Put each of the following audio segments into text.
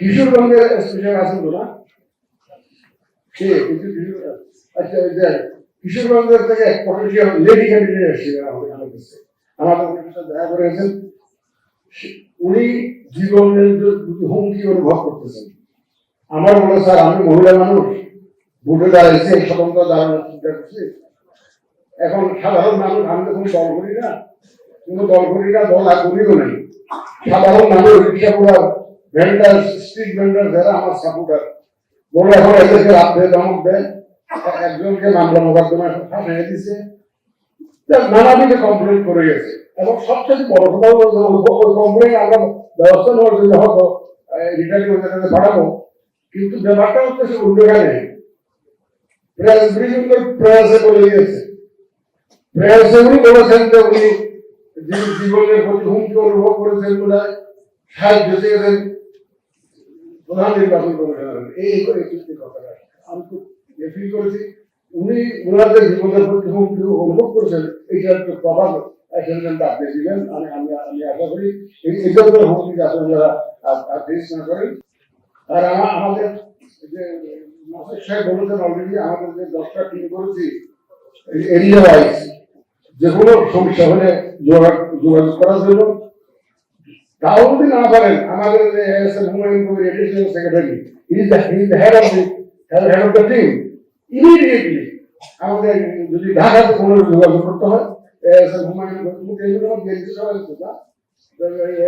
কিশোরগঞ্জের স্পেশাল আছেন তো না? আচ্ছা, ওই যে কিশোরগঞ্জের থেকে পটেন্সিয়াল লেডি ক্যান্ডিডেট এসেছিলেন আমাদের সাথে দেখা করেছেন। উনি জীবনের হুমকি অনুভব করতেছেন। আমার বলে স্যার, আমি মহিলা মানুষ, ভোটে দাঁড়াইছে, স্বতন্ত্র দাঁড়ানোর চিন্তা করছি। এখন সাধারণ মানুষ, আমি তো কোনো দল করি না, দল আর করিও নাই। সাধারণ মানুষ, রিক্সা পুরা ভেন্ডার, স্ট্রিট ভেন্ডার যারা আমার সাপোর্টার, বলে এখন এদেরকে রাত্রে ধমক দেয়, একজনকে মামলা মোকদ্দমায় ফাঁসিয়ে দিছে, নানাবিধ কমপ্লেন করে গেছে। এবং সবচেয়ে বড় কথা হলো ওই কমপ্লেন আমরা ব্যবস্থা নেওয়ার জন্য হয়তো রিটার্নিং অফিসারকে পাঠাবো, কিন্তু ব্যাপারটা হচ্ছে সে উল্টোখানে প্রয়াসে বলে দিয়েছে। প্রয়াসে উনি বলেছেন যে উনি জীবনের প্রতি হুমকি অনুভব করেছেন বলে সাহায্য চেয়েছেন প্রধান নির্বাচন কমিশনার। এই কথাটা আমি খুব ফিল করেছি। উনি ওনাদের জীবনের প্রতি হুমকি অনুভব করেছেন, এইটা একটু প্রভাব আপনি দিবেন। আমি আশা করি এই ধরনের হুমকি আপনারা না করেন। আর আমাদের যে মাসুদ সাহেব বলেছেন অলরেডি, আমাদের যে 10টা টিম করেছি এরিয়া ওয়াইজ, যে কোনো সমস্যা হলে যোগাযোগ করার জন্য। তাও যদি না পারেন, আমাদের Humayun Kabir additional secretary, head of the team, immediately আমাদের যদি ঢাকাতে কোনো যোগাযোগ করতে হয়, হুমায়ুন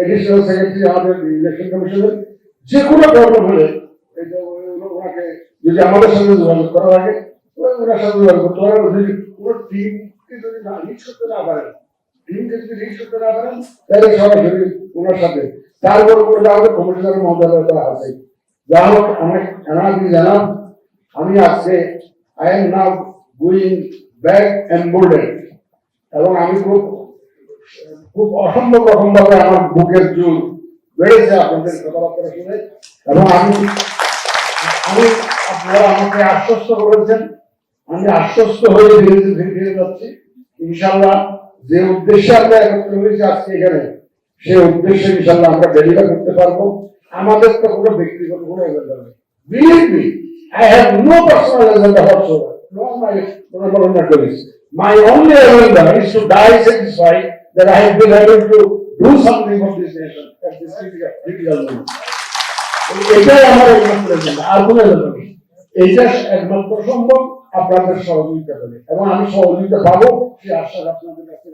এডিশনাল সেক্রেটারি আমাদের ইলেকশন কমিশনের, যে কোনো প্রবলেম হলে ওনাকে যদি আমাদের সঙ্গে যোগাযোগ করা লাগে, ওনার সাথে যোগাযোগ করতে পারেন। যদি কোনো টিমকে যদি রিচ করতে না পারেন, তাহলে সরাসরি ওনার সাথে। তারপর আমাদের কমিশনার মহোদয় করা আছে। যা হোক, আমি জানাম, আমি আজকে I am now going back emboldened, এবং আমি খুব অসম্ভব রকম ভাবে আমার বুকের জোর বেড়েছে আপনাদের কথাবার্তা শুনে। এবং আমি আপনারা আমাকে আশ্বস্ত করেছেন, আমি আশ্বস্ত হয়ে ধীরে যাচ্ছি। ইনশাল্লাহ যে উদ্দেশ্যে আমরা একত্র হয়েছি আজকে এখানে, সেই উদ্দেশ্যে ইনশাল্লাহ আমরা ডেলিভার করতে পারবো। আমাদের তো কোনো ব্যক্তিগত কোনো এজেন্ডা নেই। Believe me, I have no personal agenda whatsoever. No, my colleagues. My only agenda is to die satisfied that I have been able to do something for this nation at this critical moment. এটাই আমার একমাত্র agenda, আর কোনো agenda নেই। এইটা একমাত্র সম্ভব আপনাদের সহযোগিতা পেলে, এবং আমি সহযোগিতা পাবো সে আশ্বাস আপনাদের কাছে